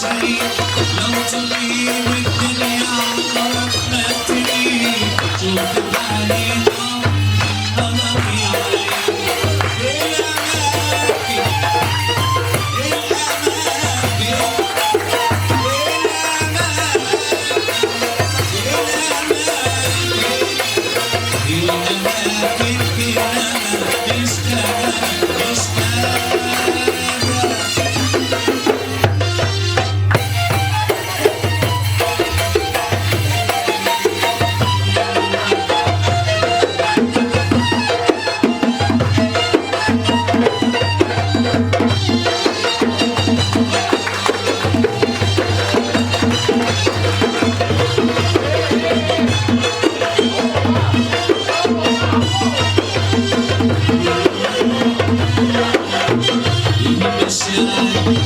شيء لو تغيب الدنيا عمرك ما تجي شوف حالي ظلمي علي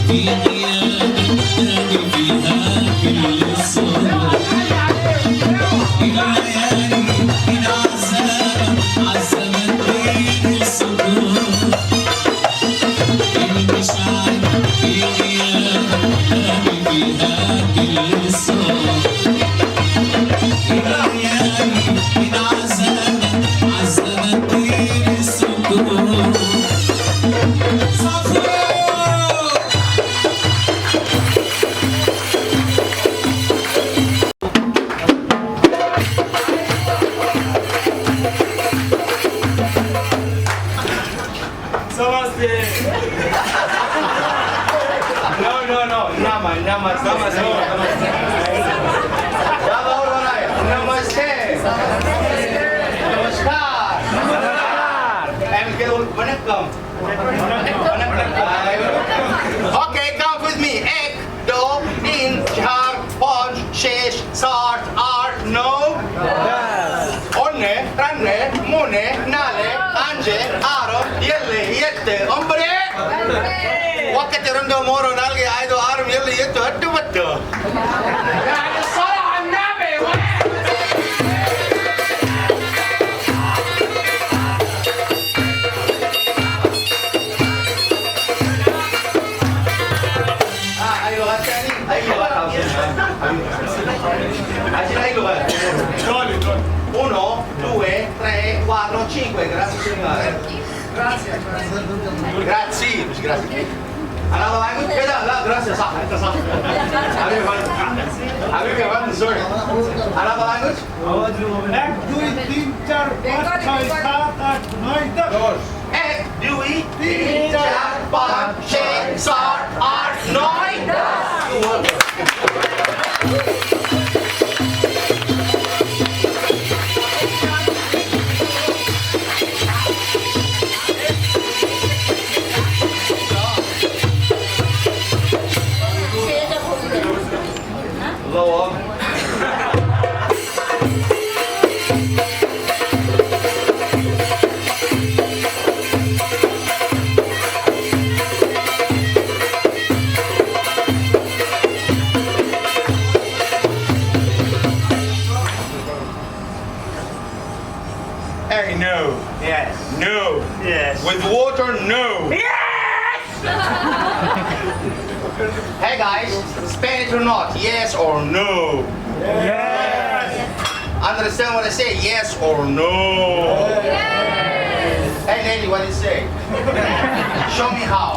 في غيابك تلاقي فيها كل الصور الليالي من عذاب عذبت بين الصدور المشاعر في غيابك تلاقي فيها كل الصور الليالي من عذاب عذبت بين الصدور Okay, count with me. Ek, do, tin, char, panch, shesh, sart, art, no. Onne, tranne, mune, nale, anje, aro, yelle, yette, ombre. وقت رندو مورو نالغي عايدو عارم يلي يتو هدو بدو. يعني الصلاة على النبي. أي لغة ثاني؟ أي لغة؟ عايزين أي لغة؟ Uno, due, tre, quattro, cinque. Grazie signore. Grazie. Grazie. مش grazie. Another language? كده لا grazie صح أنت صح. حبيبي يا فندم. حبيبي يا فندم سوري. Another language? Ek, dui, tin, char, panch, chai, saat, acht, neun, dez. Ek, dui, tin, char, panch, chai, saat, acht, neun, dez. الله أكبر. Hey, no. Yes. No. Yes. With water, no. Yes! Hey guys, Spanish or not? Yes or no? Yes! Understand what I say? Yes or no? Yes! Hey lady, what do you say? Show me how.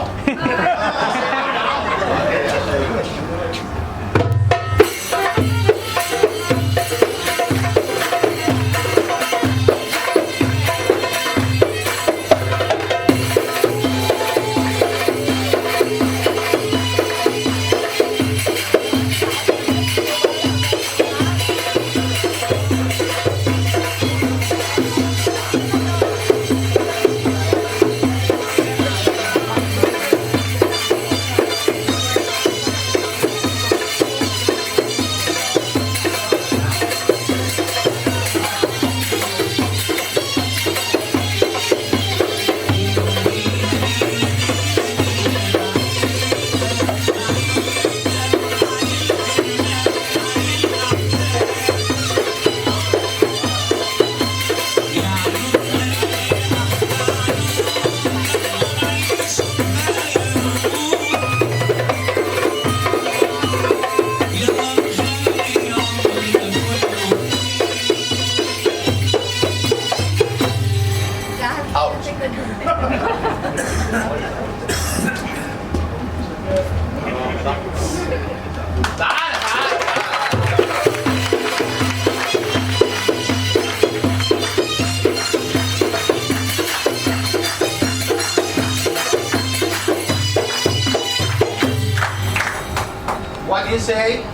What do you say?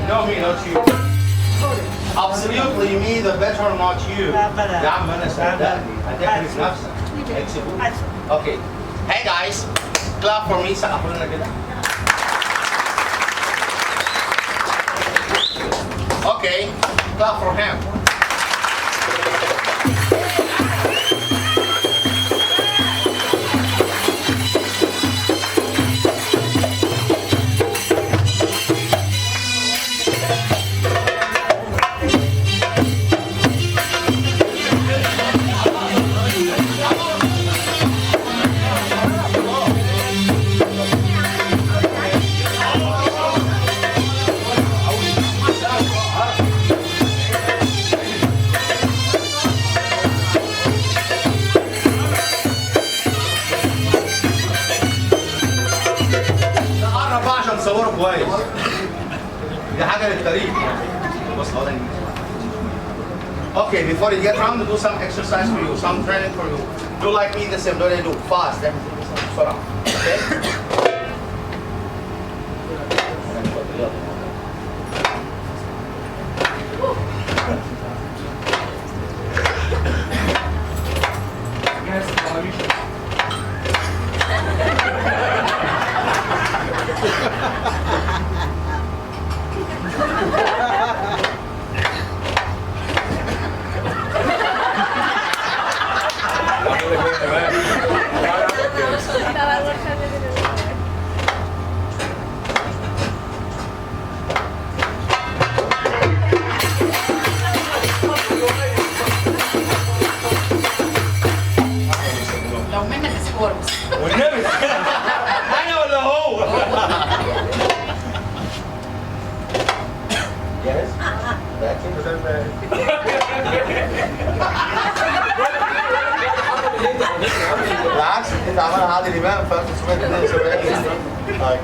No, me, not you. Absolutely me, the better, not you. يا عم أنا صدقني هتحرج نفسك. اكسبوا. Okay. Hey guys, clap for me. سقفوا لنا كده. Okay, clap for him. تصوروا كويس. دي حاجه للتاريخ يعني. بص هو ده Okay, before you get around, do some exercise for you, some training for you. Do like me the same, don't do fast. بسرعة. Okay? والنبي انا ولا هو جاهز؟ بالعكس انت عملها عادل امام في 1972. طيب